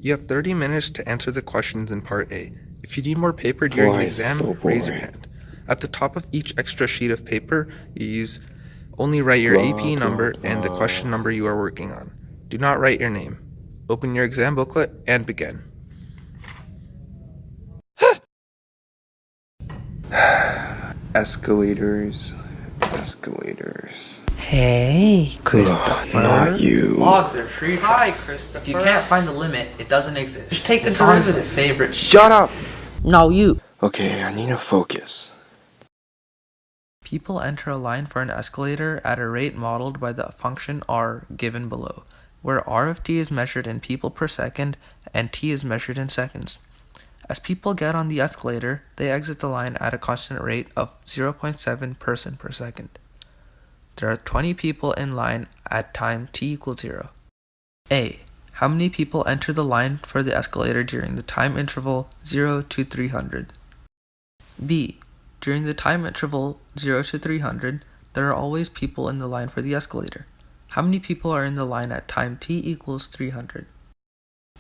You have 30 minutes to answer the questions in Part A. If you need more paper during the exam, raise your hand. At the top of each extra sheet of paper, only write your AP number and the question number you are working on. Do not write your name. Open your exam booklet and begin. Escalators. Hey, Christopher. Not you. Logs are free. Hi, Christopher. If you can't find the limit, it doesn't exist. Just take the song's derivative. my favorite. Shut up! No, you. Okay, I need to focus. People enter a line for an escalator at a rate modeled by the function r given below, where r of t is measured in people per second and t is measured in seconds. As people get on the escalator, they exit the line at a constant rate of 0.7 person per second. There are 20 people in line at time t equals 0. A. How many people enter the line for the escalator during the time interval 0 to 300? B. During the time interval 0 to 300, there are always people in the line for the escalator. How many people are in the line at time t equals 300?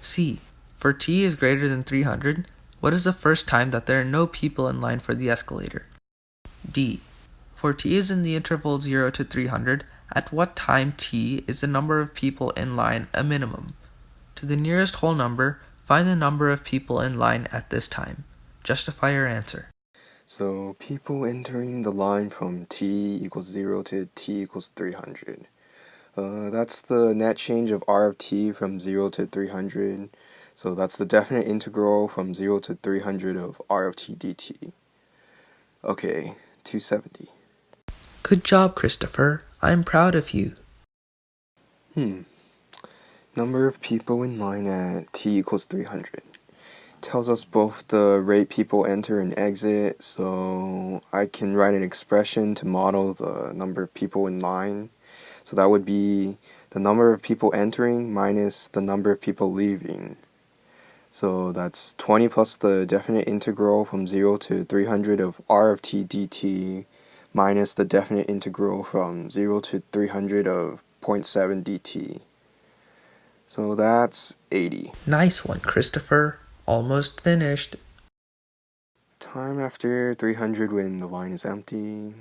C. For t is greater than 300, what is the first time that there are no people in line for the escalator? D. For t is in the interval 0 to 300, at what time t is the number of people in line a minimum? To the nearest whole number, find the number of people in line at this time. Justify your answer. So, people entering the line from t equals 0 to t equals 300. That's the net change of r of t from 0 to 300. So that's the definite integral from 0 to 300 of r of t dt. Okay, 270. Good job, Christopher. I'm proud of you. Number of people in line at t equals 300. Tells us both the rate people enter and exit, so I can write an expression to model the number of people in line. So that would be the number of people entering minus the number of people leaving. So that's 20 plus the definite integral from 0 to 300 of r of t dt minus the definite integral from 0 to 300 of 0.7 dt. So that's 80. Nice one, Christopher. Almost finished. Time after 300 when the line is empty.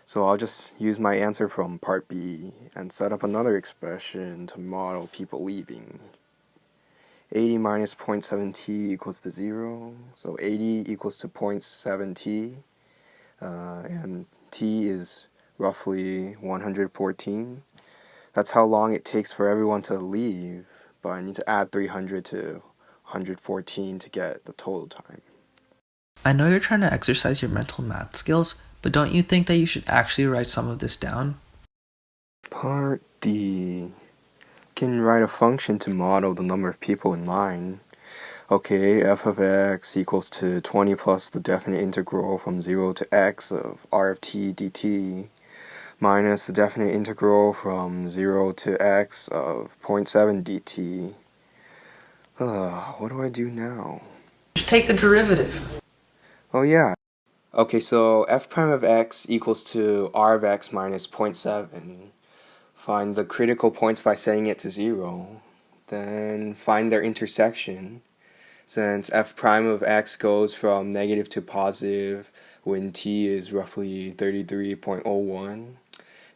So I'll just use my answer from part B and set up another expression to model people leaving. 80 minus 0.7 t equals to 0. So 80 equals to 0.7 t. And t is roughly 114. That's how long it takes for everyone to leave. But I need to add 300 to 114 to get the total time. I know you're trying to exercise your mental math skills, but don't you think that you should actually write some of this down? Part D. Can write a function to model the number of people in line. Okay, f of x equals to 20 plus the definite integral from 0 to x of r of t dt minus the definite integral from 0 to x of 0.7 dt. What do I do now? Just take the derivative. Oh yeah. Okay, so f prime of x equals to r of x minus 0.7. Find the critical points by setting it to 0. Then find their intersection. Since f prime of x goes from negative to positive when t is roughly 33.01,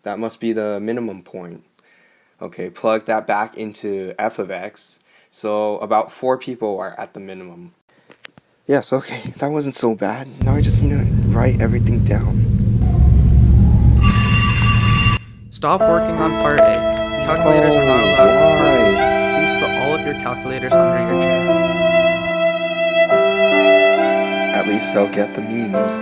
that must be the minimum point. Okay, plug that back into f of x. So about 4 people are at the minimum. Yes, okay, that wasn't so bad. Now I just need to write everything down. Stop working on Part A. Calculators are not allowed for Part A. Please put all of your calculators under your chair. At least I'll get the memes.